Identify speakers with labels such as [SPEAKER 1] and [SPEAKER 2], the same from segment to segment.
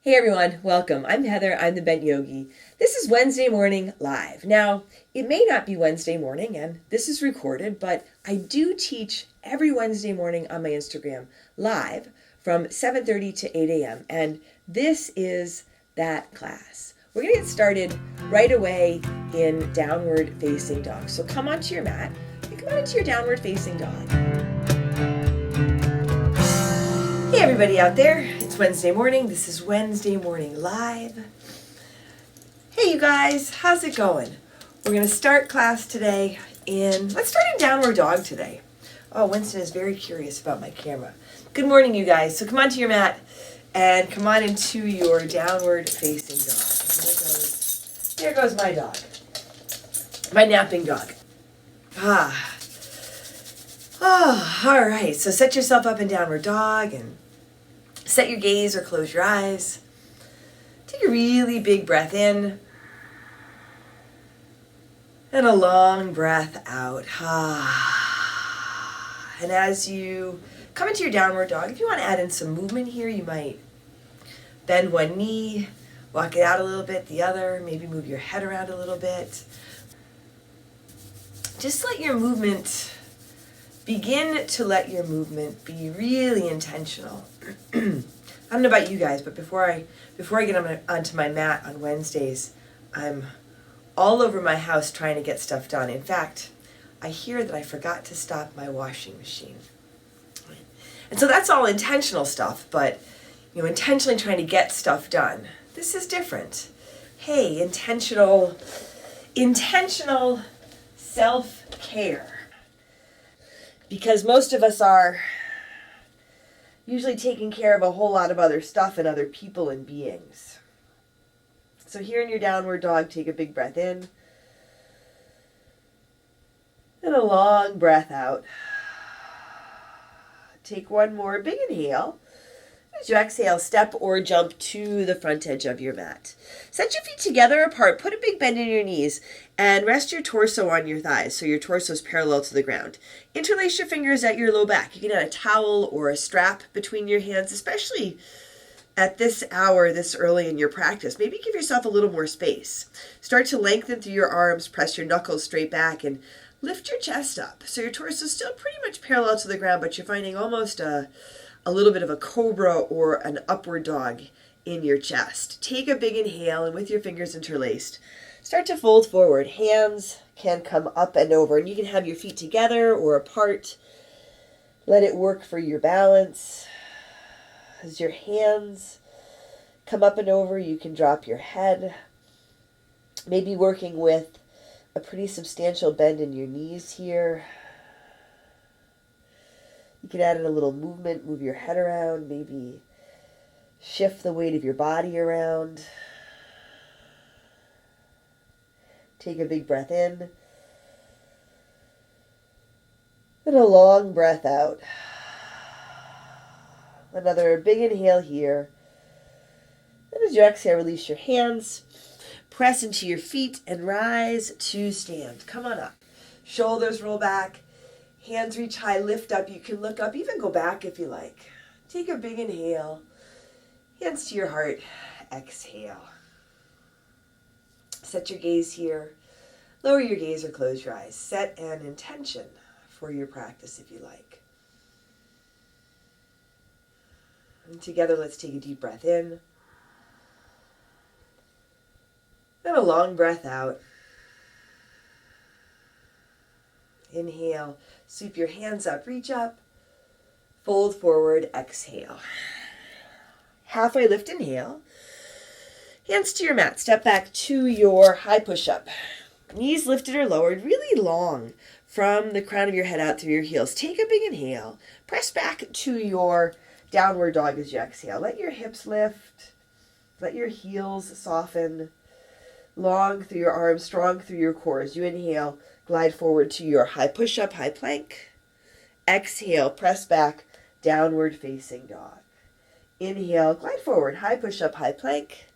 [SPEAKER 1] Hey everyone, welcome. I'm Heather, I'm the Bent Yogi. This is Wednesday morning live. Now, it may not be Wednesday morning and this is recorded, but I do teach every Wednesday morning on my Instagram live from 7:30 to 8 a.m. And this is that class. We're going to get started right away in downward facing dog. So come onto your mat and come on into your downward facing dog. Hey everybody out there, it's Wednesday morning. This is Wednesday morning live. Hey you guys, how's it going? We're going to start class today let's start in downward dog today. Oh, Winston is very curious about my camera. Good morning you guys. So come onto your mat and come on into your downward facing dog. There goes my dog. My napping dog. All right. So set yourself up in downward dog and set your gaze or close your eyes. Take a really big breath in and a long breath out. And as you come into your downward dog, if you want to add in some movement here, you might bend one knee, walk it out a little bit, the other, maybe move your head around a little bit. Just begin to let your movement be really intentional. I don't know about you guys, but before I get onto my mat on Wednesdays, I'm all over my house trying to get stuff done. In fact, I hear that I forgot to stop my washing machine. And so that's all intentional stuff, but intentionally trying to get stuff done. This is different. Hey, intentional self-care. Because most of us are usually taking care of a whole lot of other stuff and other people and beings. So here in your downward dog, take a big breath in and a long breath out. Take one more big inhale. As you exhale, step or jump to the front edge of your mat. Set your feet together apart. Put a big bend in your knees and rest your torso on your thighs so your torso is parallel to the ground. Interlace your fingers at your low back. You can add a towel or a strap between your hands, especially at this hour, this early in your practice. Maybe give yourself a little more space. Start to lengthen through your arms, press your knuckles straight back, and lift your chest up. So your torso is still pretty much parallel to the ground, but you're finding almost a little bit of a cobra or an upward dog in your chest. Take a big inhale, and with your fingers interlaced, start to fold forward. Hands can come up and over, and you can have your feet together or apart. Let it work for your balance. As your hands come up and over, you can drop your head. Maybe working with a pretty substantial bend in your knees here. You can add in a little movement, move your head around, maybe shift the weight of your body around. Take a big breath in and a long breath out. Another big inhale here. And as you exhale, release your hands. Press into your feet and rise to stand. Come on up. Shoulders roll back. Hands reach high, lift up. You can look up, even go back if you like. Take a big inhale. Hands to your heart. Exhale. Set your gaze here. Lower your gaze or close your eyes. Set an intention for your practice if you like. And together, let's take a deep breath in. And a long breath out. Inhale, sweep your hands up, reach up, fold forward, exhale. Halfway lift, inhale. Hands to your mat, step back to your high push-up. Knees lifted or lowered, really long from the crown of your head out through your heels. Take a big inhale, press back to your downward dog as you exhale. Let your hips lift, let your heels soften. Long through your arms, strong through your core. As you inhale, glide forward to your high push-up, high plank. Exhale, press back, downward facing dog. Inhale, glide forward, high push-up, high plank.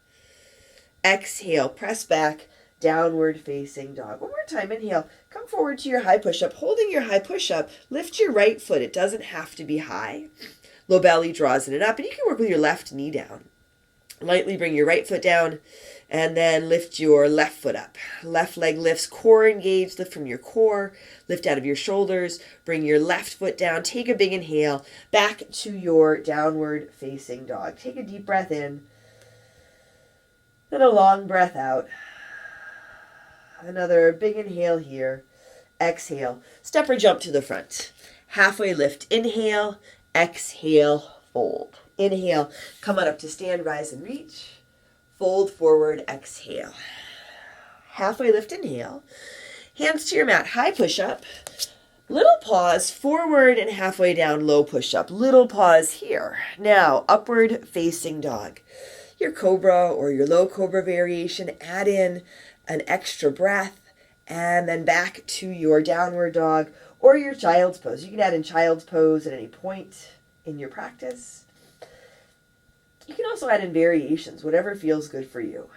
[SPEAKER 1] Exhale, press back, downward facing dog. One more time, inhale, come forward to your high push-up. Holding your high push-up, lift your right foot. It doesn't have to be high. Low belly draws in and up, and you can work with your left knee down. Lightly bring your right foot down and then lift your left foot up. Left leg lifts, core engaged, lift from your core, lift out of your shoulders, bring your left foot down, take a big inhale, back to your downward facing dog. Take a deep breath in, then a long breath out. Another big inhale here, exhale, step or jump to the front. Halfway lift, inhale, exhale, fold. Inhale, come on up to stand, rise and reach. Fold forward, exhale. Halfway lift, inhale. Hands to your mat, high push-up. Little pause, forward and halfway down, low push-up. Little pause here. Now, upward facing dog. Your cobra or your low cobra variation, add in an extra breath and then back to your downward dog or your child's pose. You can add in child's pose at any point in your practice. You can also add in variations, whatever feels good for you.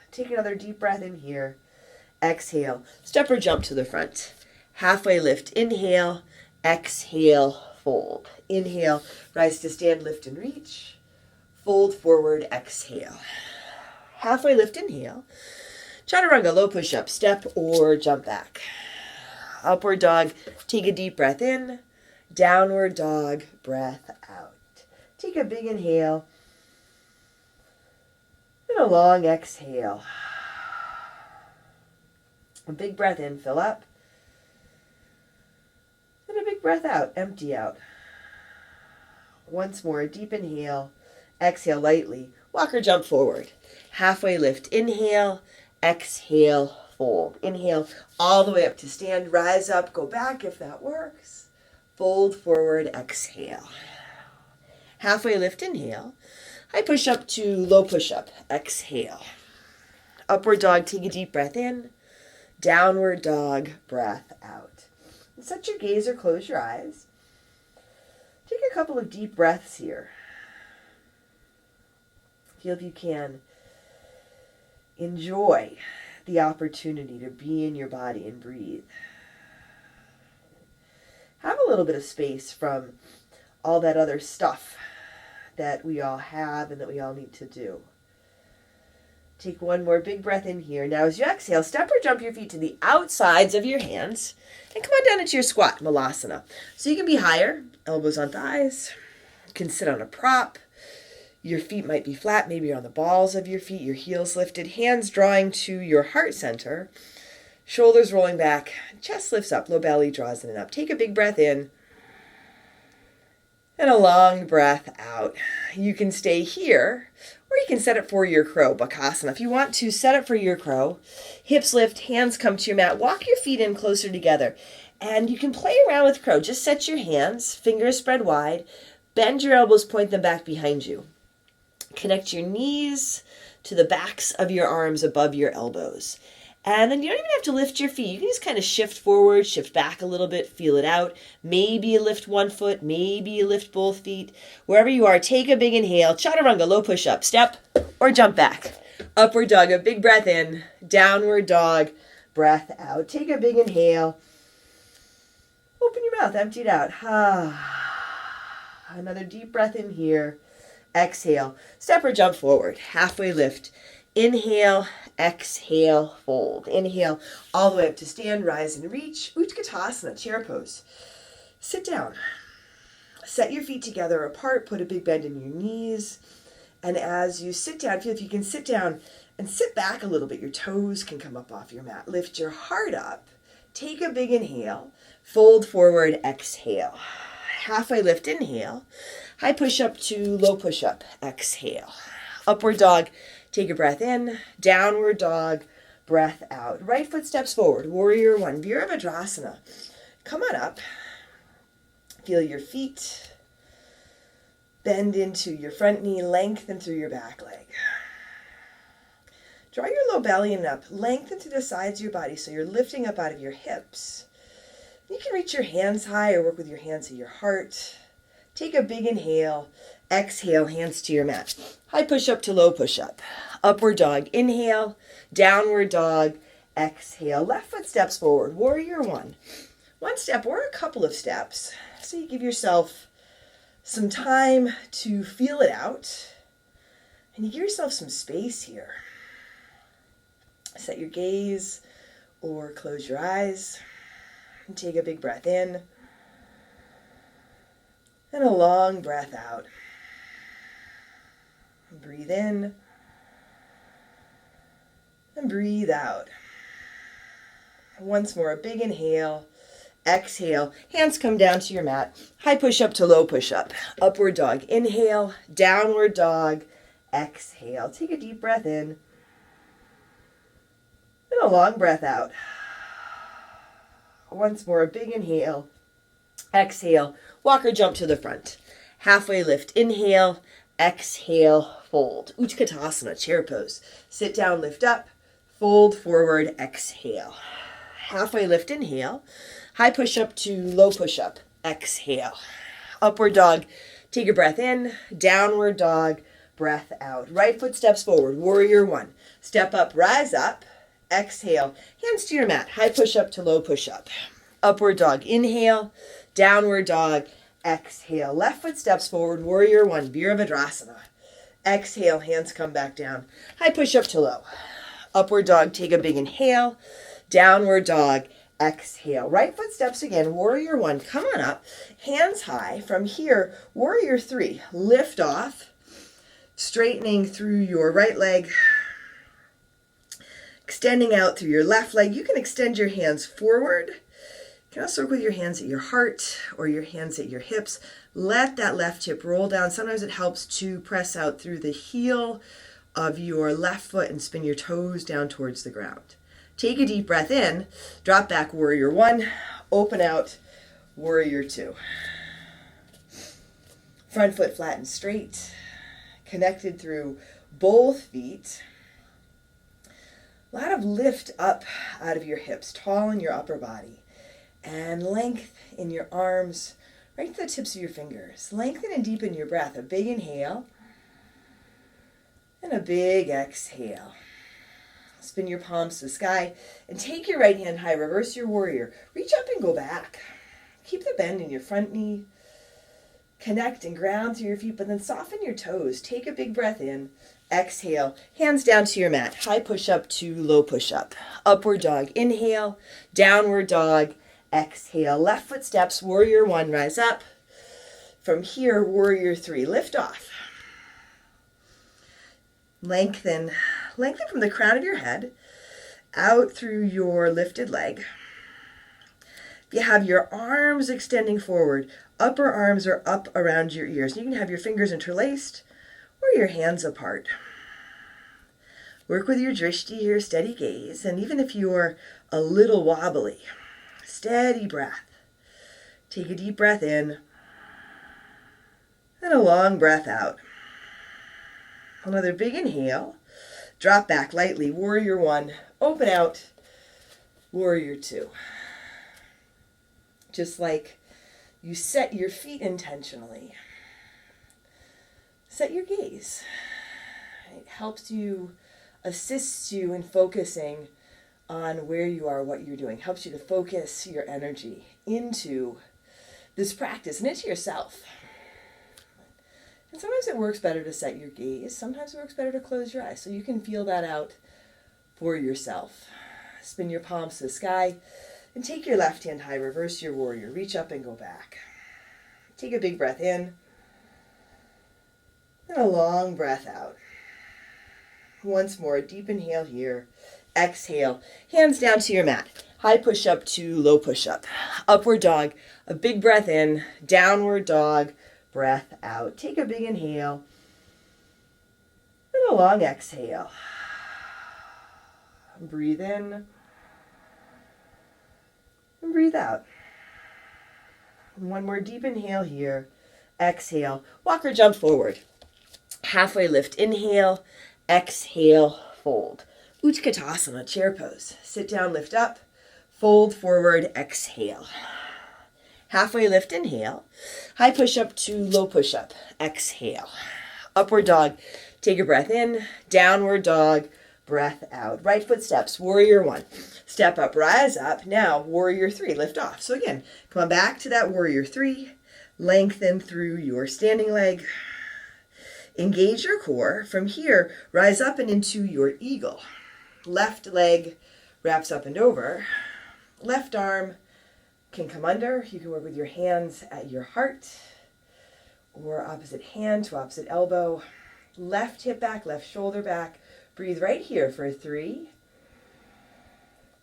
[SPEAKER 1] Take another deep breath in here. Exhale. Step or jump to the front. Halfway lift. Inhale. Exhale. Fold. Inhale. Rise to stand, lift and reach. Fold forward. Exhale. Halfway lift. Inhale. Chaturanga, low push-up. Step or jump back. Upward dog. Take a deep breath in. Downward dog. Breath out. Take a big inhale. And a long exhale. A big breath in, fill up. And a big breath out, empty out. Once more, a deep inhale. Exhale lightly. Walk or jump forward. Halfway lift. Inhale. Exhale. Fold. Inhale all the way up to stand. Rise up. Go back if that works. Fold forward. Exhale. Halfway lift. Inhale. High push-up to low push-up. Exhale. Upward dog, take a deep breath in. Downward dog, breath out. And set your gaze or close your eyes. Take a couple of deep breaths here. Feel if you can enjoy the opportunity to be in your body and breathe. Have a little bit of space from all that other stuff that we all have and that we all need to do. Take one more big breath in here. Now as you exhale, step or jump your feet to the outsides of your hands and come on down into your squat, Malasana. So you can be higher, elbows on thighs. You can sit on a prop. Your feet might be flat, maybe you're on the balls of your feet, your heels lifted, hands drawing to your heart center, shoulders rolling back, chest lifts up, low belly draws in and up. Take a big breath in. And a long breath out. You can stay here, or you can set it for your crow, Bakasana. If you want to set it for your crow, hips lift, hands come to your mat, walk your feet in closer together, and you can play around with crow. Just set your hands, fingers spread wide, bend your elbows, point them back behind you. Connect your knees to the backs of your arms above your elbows. And then you don't even have to lift your feet. You can just kind of shift forward, shift back a little bit, feel it out. Maybe you lift one foot, maybe you lift both feet. Wherever you are, take a big inhale. Chaturanga, low push-up, step or jump back. Upward dog, a big breath in. Downward dog, breath out. Take a big inhale. Open your mouth, empty it out. Another deep breath in here. Exhale, step or jump forward. Halfway lift. Inhale, exhale, fold. Inhale, all the way up to stand, rise and reach. Utkatasana, chair pose. Sit down. Set your feet together apart. Put a big bend in your knees. And as you sit down, feel if you can sit down and sit back a little bit. Your toes can come up off your mat. Lift your heart up. Take a big inhale. Fold forward, exhale. Halfway lift, inhale. High push-up to low push-up, exhale. Upward dog. Take a breath in, downward dog, breath out. Right foot steps forward, warrior one, Virabhadrasana. Come on up. Feel your feet bend into your front knee, lengthen through your back leg. Draw your low belly in up, lengthen to the sides of your body so you're lifting up out of your hips. You can reach your hands high or work with your hands to your heart. Take a big inhale. Exhale, hands to your mat. High push-up to low push-up. Upward dog, inhale. Downward dog, exhale. Left foot steps forward, warrior one. One step or a couple of steps. So you give yourself some time to feel it out. And you give yourself some space here. Set your gaze or close your eyes and take a big breath in and a long breath out. Breathe in and breathe out. Once more, a big inhale. Exhale. Hands come down to your mat. High push-up to low push-up. Upward dog. Inhale. Downward dog. Exhale. Take a deep breath in. And a long breath out. Once more, a big inhale. Exhale. Walk or jump to the front. Halfway lift. Inhale. Exhale. Fold. Utkatasana. Chair pose. Sit down. Lift up. Fold forward. Exhale. Halfway lift. Inhale. High push-up to low push-up. Exhale. Upward dog. Take a breath in. Downward dog. Breath out. Right foot steps forward. Warrior one. Step up. Rise up. Exhale. Hands to your mat. High push-up to low push-up. Upward dog. Inhale. Downward dog. Exhale. Left foot steps forward. Warrior one. Virabhadrasana. Exhale. Hands come back down. High push-up to low. Upward dog. Take a big inhale. Downward dog. Exhale. Right foot steps again. Warrior one. Come on up. Hands high. From here, warrior three. Lift off. Straightening through your right leg. Extending out through your left leg. You can extend your hands forward. You can also work with your hands at your heart or your hands at your hips. Let that left hip roll down. Sometimes it helps to press out through the heel of your left foot and spin your toes down towards the ground. Take a deep breath in, drop back, warrior one, open out, warrior two. Front foot flat and straight, connected through both feet. A lot of lift up out of your hips, tall in your upper body, and length in your arms, right to the tips of your fingers. Lengthen and deepen your breath. A big inhale and a big exhale. Spin your palms to the sky and take your right hand high. Reverse your warrior. Reach up and go back. Keep the bend in your front knee. Connect and ground through your feet, but then soften your toes. Take a big breath in. Exhale. Hands down to your mat. High push-up to low push-up. Upward dog. Inhale. Downward dog. Exhale. Left foot steps. Warrior one. Rise up. From here, warrior three. Lift off. Lengthen from the crown of your head out through your lifted leg. You have your arms extending forward. Upper arms are up around your ears. You can have your fingers interlaced or your hands apart. Work with your drishti here, steady gaze. And even if you're a little wobbly, steady breath. Take a deep breath in and a long breath out. Another big inhale. Drop back lightly. Warrior one. Open out. Warrior two. Just like you set your feet intentionally. Set your gaze. It helps you, assists you in focusing on where you are, what you're doing. Helps you to focus your energy into this practice and into yourself. And sometimes it works better to set your gaze. Sometimes it works better to close your eyes. So you can feel that out for yourself. Spin your palms to the sky and take your left hand high. Reverse your warrior. Reach up and go back. Take a big breath in and a long breath out. Once more, a deep inhale here. Exhale. Hands down to your mat. High push-up to low push-up. Upward dog. A big breath in. Downward dog. Breath out. Take a big inhale and a long exhale. Breathe in and breathe out. One more deep inhale here. Exhale. Walk or jump forward. Halfway lift. Inhale. Exhale. Fold. Utkatasana. Chair pose. Sit down. Lift up. Fold forward. Exhale. Halfway lift, inhale. High push-up to low push-up. Exhale. Upward dog. Take a breath in. Downward dog. Breath out. Right foot steps. Warrior one. Step up. Rise up. Now, warrior three. Lift off. So again, come on back to that warrior three. Lengthen through your standing leg. Engage your core. From here, rise up and into your eagle. Left leg wraps up and over. Left arm can come under. You can work with your hands at your heart or opposite hand to opposite elbow. Left hip back, left shoulder back. Breathe right here for 3,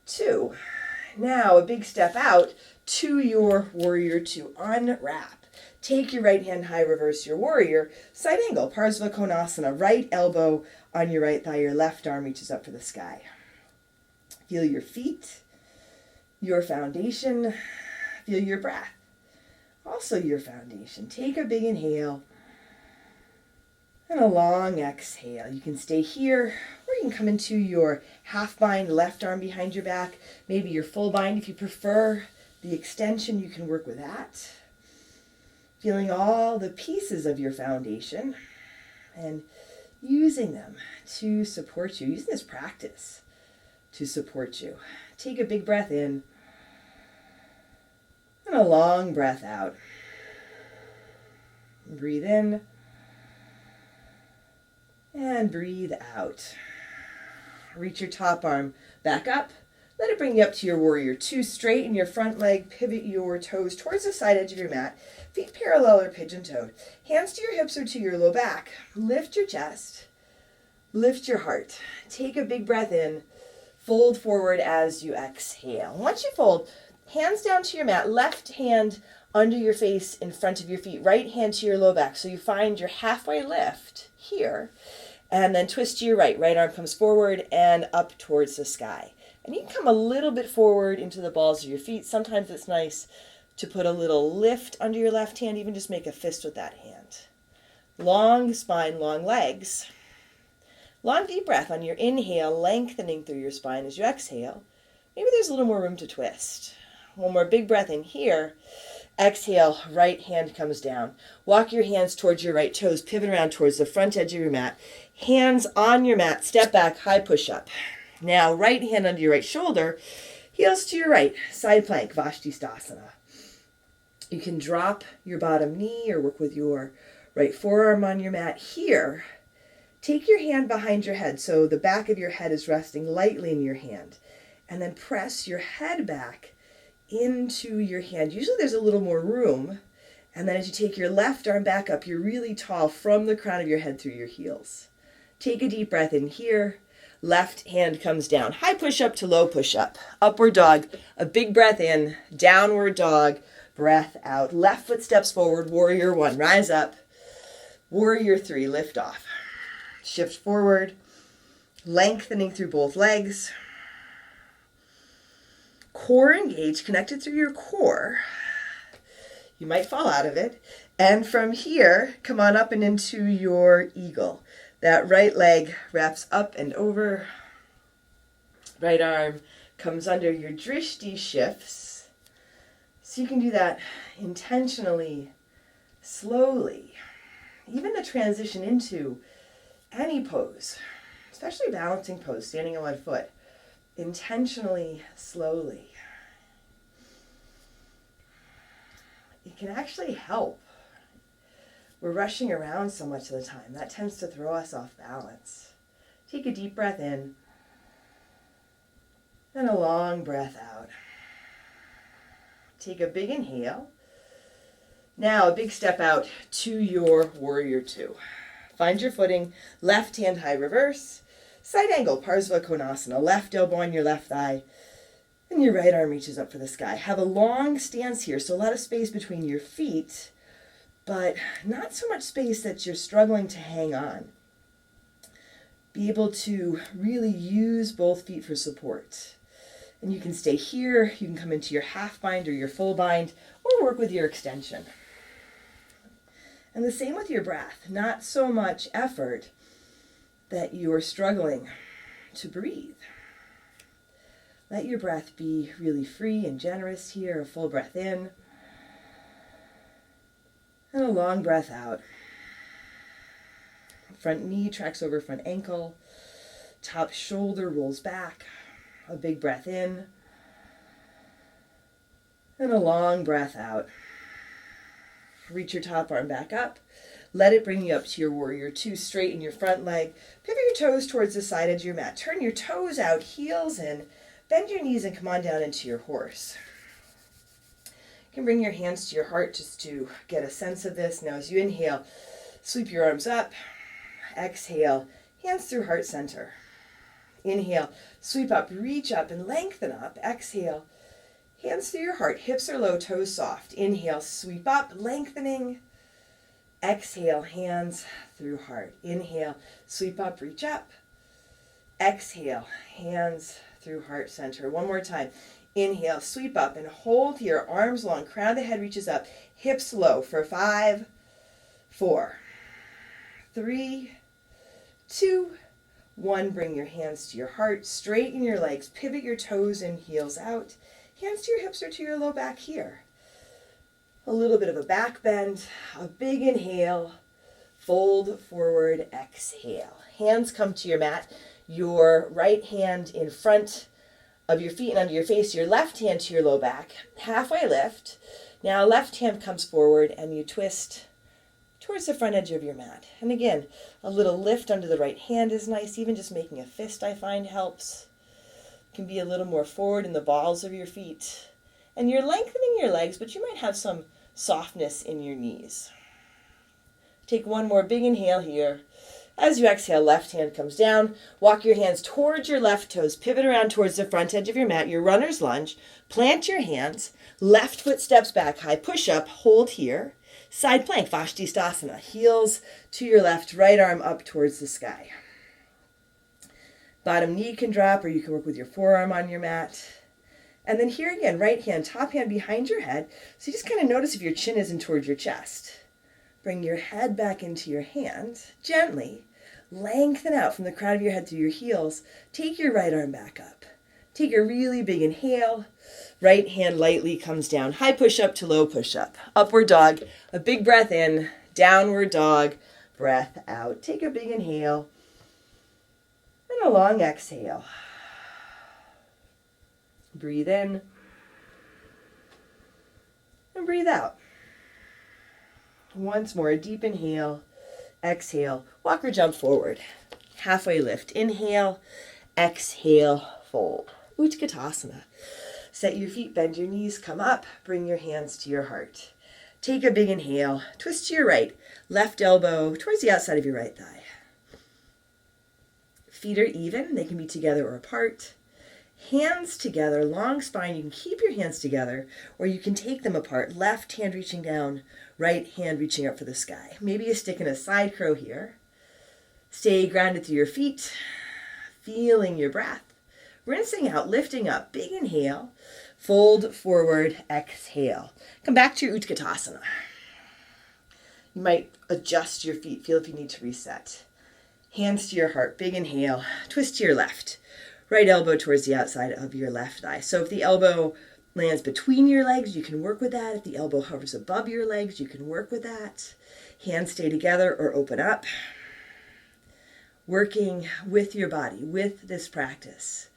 [SPEAKER 1] 2. Now a big step out to your warrior 2. Unwrap. Take your right hand high, reverse your warrior. Side angle, Konasana. Right elbow on your right thigh. Your left arm reaches up for the sky. Feel your feet, your foundation. Feel your breath. Also your foundation. Take a big inhale and a long exhale. You can stay here, or you can come into your half bind, left arm behind your back. Maybe your full bind. If you prefer the extension, you can work with that. Feeling all the pieces of your foundation and using them to support you. Using this practice to support you. Take a big breath in and a long breath out. Breathe in and breathe out. Reach your top arm back up. Let it bring you up to your warrior 2. Straighten your front leg. Pivot your toes towards the side edge of your mat. Feet parallel or pigeon-toed. Hands to your hips or to your low back. Lift your chest. Lift your heart. Take a big breath in. Fold forward as you exhale. Once you fold, hands down to your mat. Left hand under your face in front of your feet. Right hand to your low back. So you find your halfway lift here. And then twist to your right. Right arm comes forward and up towards the sky. And you can come a little bit forward into the balls of your feet. Sometimes it's nice to put a little lift under your left hand. Even just make a fist with that hand. Long spine, long legs. Long deep breath on your inhale, lengthening through your spine as you exhale. Maybe there's a little more room to twist. One more big breath in here. Exhale, right hand comes down. Walk your hands towards your right toes. Pivot around towards the front edge of your mat. Hands on your mat. Step back, high push-up. Now, right hand under your right shoulder. Heels to your right. Side plank, Utkatasana. You can drop your bottom knee or work with your right forearm on your mat here. Take your hand behind your head so the back of your head is resting lightly in your hand. And then press your head back into your hand. Usually there's a little more room. And then as you take your left arm back up, you're really tall from the crown of your head through your heels. Take a deep breath in here. Left hand comes down. High push-up to low push-up. Upward dog. A big breath in. Downward dog. Breath out. Left foot steps forward. Warrior 1. Rise up. Warrior 3. Lift off. Shift forward. Lengthening through both legs. Core engaged. Connected through your core. You might fall out of it. And from here, come on up and into your eagle. That right leg wraps up and over. Right arm comes under. Your drishti shifts. So you can do that intentionally, slowly. Even the transition into any pose, especially balancing pose, standing on one foot, intentionally, slowly. It can actually help. We're rushing around so much of the time. That tends to throw us off balance. Take a deep breath in and a long breath out. Take a big inhale. Now a big step out to your warrior 2. Find your footing. Left hand high reverse. Side angle, Konasana. Left elbow on your left thigh. And your right arm reaches up for the sky. Have a long stance here, so a lot of space between your feet, but not so much space that you're struggling to hang on. Be able to really use both feet for support. And you can stay here, you can come into your half bind or your full bind, or work with your extension. And the same with your breath. Not so much effort that you're struggling to breathe. Let your breath be really free and generous here. A full breath in. And a long breath out. Front knee tracks over front ankle. Top shoulder rolls back. A big breath in. And a long breath out. Reach your top arm back up. Let it bring you up to your warrior two. Straighten your front leg. Pivot your toes towards the side edge of your mat. Turn your toes out, heels in. Bend your knees and come on down into your horse. You can bring your hands to your heart just to get a sense of this. Now as you inhale, sweep your arms up. Exhale, hands through heart center. Inhale, sweep up, reach up and lengthen up. Exhale, hands through your heart. Hips are low, toes soft. Inhale, sweep up, lengthening. Exhale, hands through heart. Inhale, sweep up, reach up. Exhale, hands through heart center. One more time. Inhale, sweep up and hold here. Arms long, crown of the head reaches up. Hips low for 5, 4, 3, 2, 1. Bring your hands to your heart. Straighten your legs. Pivot your toes and heels out. Hands to your hips or to your low back here. A little bit of a back bend. A big inhale. Fold forward. Exhale. Hands come to your mat. Your right hand in front of your feet and under your face. Your left hand to your low back. Halfway lift. Now left hand comes forward and you twist towards the front edge of your mat. And again, a little lift under the right hand is nice. Even just making a fist I find helps. You can be a little more forward in the balls of your feet. And you're lengthening your legs, but you might have some softness in your knees. Take one more big inhale here. As you exhale, left hand comes down. Walk your hands towards your left toes. Pivot around towards the front edge of your mat. Your runner's lunge. Plant your hands. Left foot steps back. High push up. Hold here. Side plank, Utkatasana. Heels to your left. Right arm up towards the sky. Bottom knee can drop, or you can work with your forearm on your mat. And then here again, right hand, top hand behind your head. So you just kind of notice if your chin isn't towards your chest. Bring your head back into your hand. Gently lengthen out from the crown of your head through your heels. Take your right arm back up. Take a really big inhale. Right hand lightly comes down. High push up to low push up. Upward dog. A big breath in. Downward dog. Breath out. Take a big inhale. And a long exhale. Breathe in. And breathe out. Once more, a deep inhale. Exhale. Walk or jump forward. Halfway lift. Inhale. Exhale. Fold. Utkatasana. Set your feet, bend your knees, come up. Bring your hands to your heart. Take a big inhale. Twist to your right. Left elbow towards the outside of your right thigh. Feet are even. They can be together or apart. Hands together, long spine. You can keep your hands together or you can take them apart. Left hand reaching down, right hand reaching up for the sky. Maybe you stick in a side crow here. Stay grounded through your feet, feeling your breath. Rinsing out, lifting up, big inhale. Fold forward, exhale. Come back to your Utkatasana. You might adjust your feet, feel if you need to reset. Hands to your heart, big inhale. Twist to your left. Right elbow towards the outside of your left thigh. So if the elbow lands between your legs, you can work with that. If the elbow hovers above your legs, you can work with that. Hands stay together or open up. Working with your body, with this practice.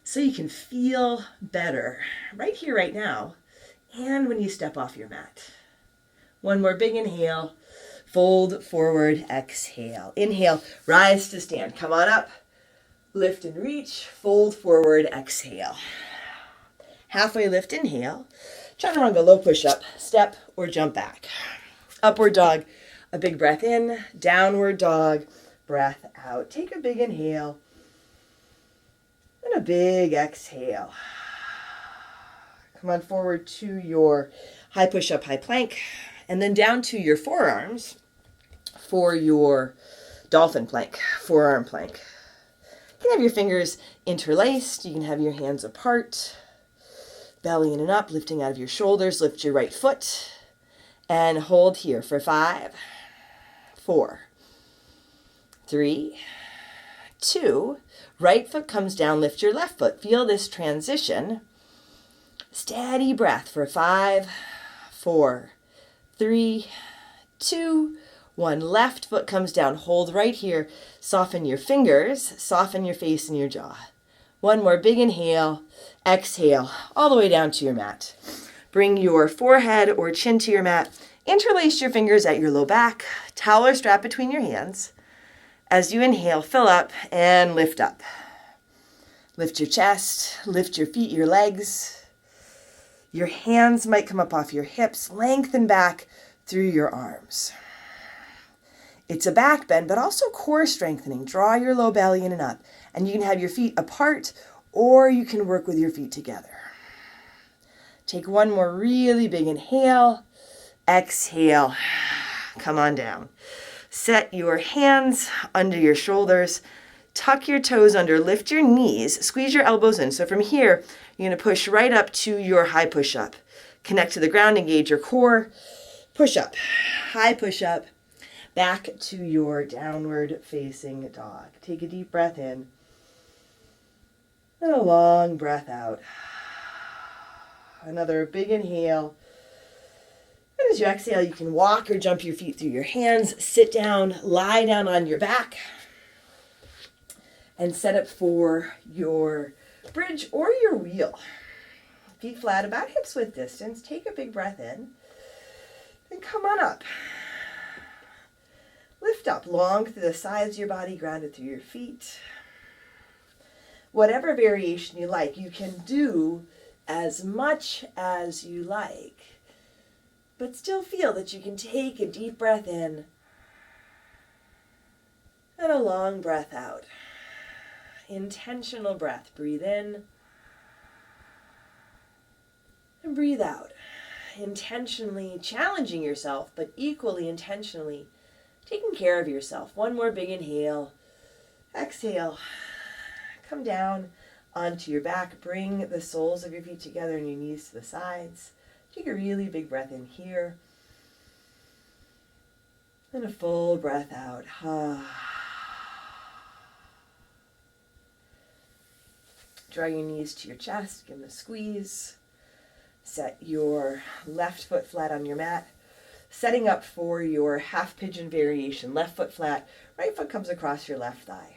[SPEAKER 1] So you can feel better right here, right now, and when you step off your mat. One more big inhale. Fold forward, exhale. Inhale, rise to stand. Come on up. Lift and reach, fold forward, exhale. Halfway lift, inhale. Chaturanga, low push-up, step or jump back. Upward dog, a big breath in. Downward dog, breath out. Take a big inhale and a big exhale. Come on forward to your high push-up, high plank, and then down to your forearms for your dolphin plank, forearm plank. You can have your fingers interlaced. You can have your hands apart. Belly in and up, lifting out of your shoulders. Lift your right foot and hold here for 5, 4, 3, 2. Right foot comes down. Lift your left foot. Feel this transition. Steady breath for 5, 4, 3, 2, 1. Left foot comes down. Hold right here. Soften your fingers. Soften your face and your jaw. One more big inhale. Exhale all the way down to your mat. Bring your forehead or chin to your mat. Interlace your fingers at your low back, towel or strap between your hands. As you inhale, fill up and lift up. Lift your chest, lift your feet, your legs. Your hands might come up off your hips, lengthen back through your arms. It's a back bend, but also core strengthening. Draw your low belly in and up. And you can have your feet apart, or you can work with your feet together. Take one more really big inhale. Exhale. Come on down. Set your hands under your shoulders. Tuck your toes under. Lift your knees. Squeeze your elbows in. So from here, you're going to push right up to your high push-up. Connect to the ground. Engage your core. Push up. High push-up. Back to your downward facing dog. Take a deep breath in. And a long breath out. Another big inhale. And as you exhale, you can walk or jump your feet through your hands, sit down, lie down on your back, and set up for your bridge or your wheel. Feet flat, about hips width distance. Take a big breath in, and come on up. Lift up long through the sides of your body, grounded through your feet. Whatever variation you like, you can do as much as you like, but still feel that you can take a deep breath in and a long breath out. Intentional breath. Breathe in and breathe out. Intentionally challenging yourself, but equally intentionally taking care of yourself. One more big inhale. Exhale. Come down onto your back. Bring the soles of your feet together and your knees to the sides. Take a really big breath in here. And a full breath out. Draw your knees to your chest. Give them a squeeze. Set your left foot flat on your mat. Setting up for your half pigeon variation. Left foot flat. Right foot comes across your left thigh.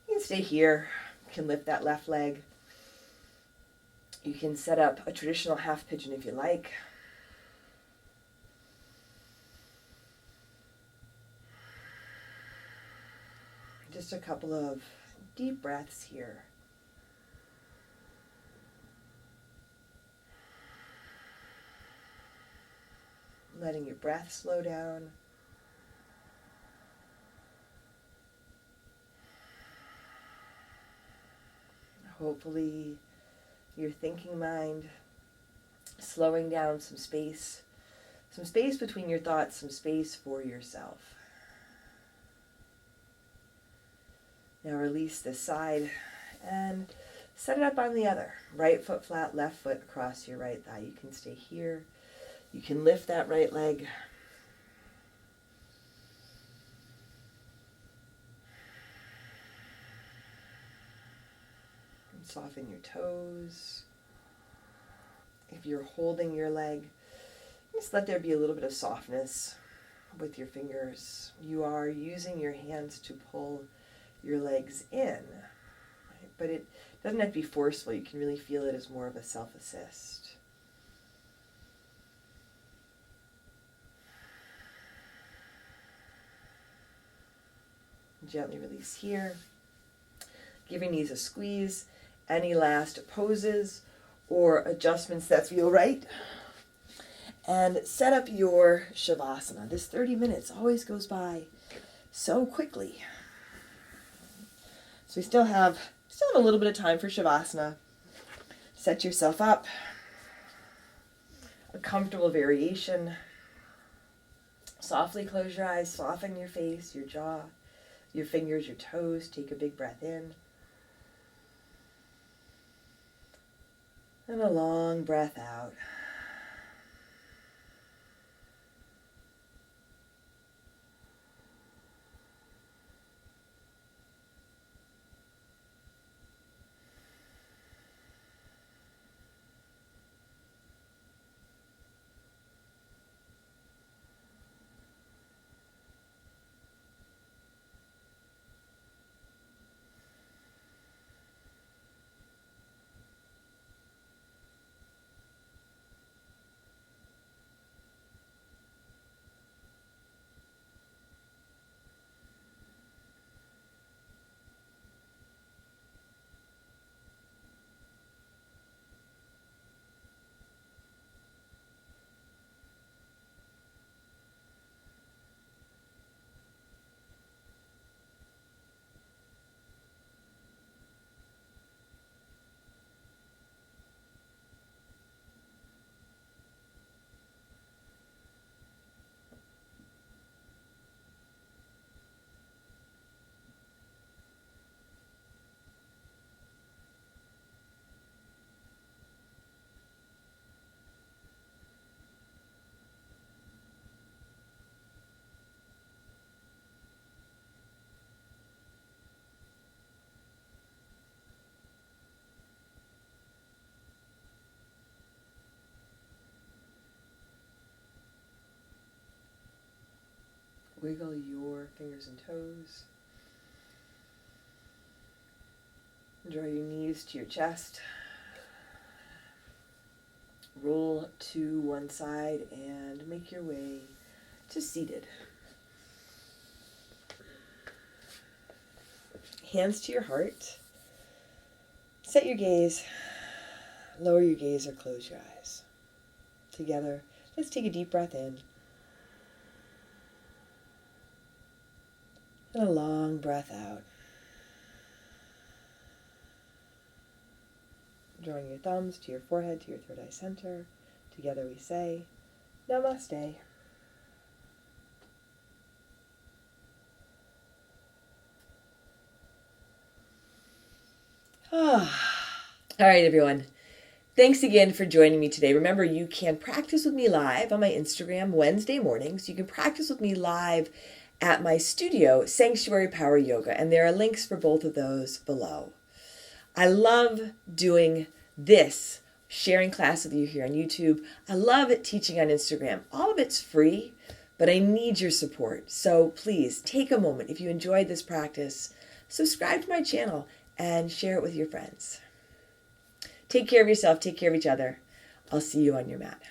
[SPEAKER 1] You can stay here. You can lift that left leg. You can set up a traditional half pigeon if you like. Just a couple of deep breaths here. Letting your breath slow down. Hopefully, your thinking mind slowing down, some space between your thoughts, some space for yourself. Now release this side and set it up on the other. Right foot flat, left foot across your right thigh. You can stay here. You can lift that right leg. And soften your toes. If you're holding your leg, just let there be a little bit of softness with your fingers. You are using your hands to pull your legs in, right? But it doesn't have to be forceful. You can really feel it as more of a self-assist. Gently release here. Give your knees a squeeze. Any last poses or adjustments that feel right. And set up your Shavasana. This 30 minutes always goes by so quickly. So we still have a little bit of time for Shavasana. Set yourself up. A comfortable variation. Softly close your eyes. Soften your face, your jaw, your fingers, your toes. Take a big breath in. And a long breath out. wiggle your fingers and toes. Draw your knees to your chest. Roll to one side and make your way to seated. Hands to your heart. Set your gaze. Lower your gaze or close your eyes. Together, let's take a deep breath in. And a long breath out. Drawing your thumbs to your forehead, to your third eye center. Together we say, Namaste. All right, everyone. Thanks again for joining me today. Remember, you can practice with me live on my Instagram Wednesday mornings. You can practice with me live at my studio, Sanctuary Power Yoga, and there are links for both of those below. I love doing this, sharing class with you here on YouTube. I love teaching on Instagram. All of it's free, but I need your support. So please take a moment. If you enjoyed this practice, subscribe to my channel and share it with your friends. Take care of yourself. Take care of each other. I'll see you on your mat.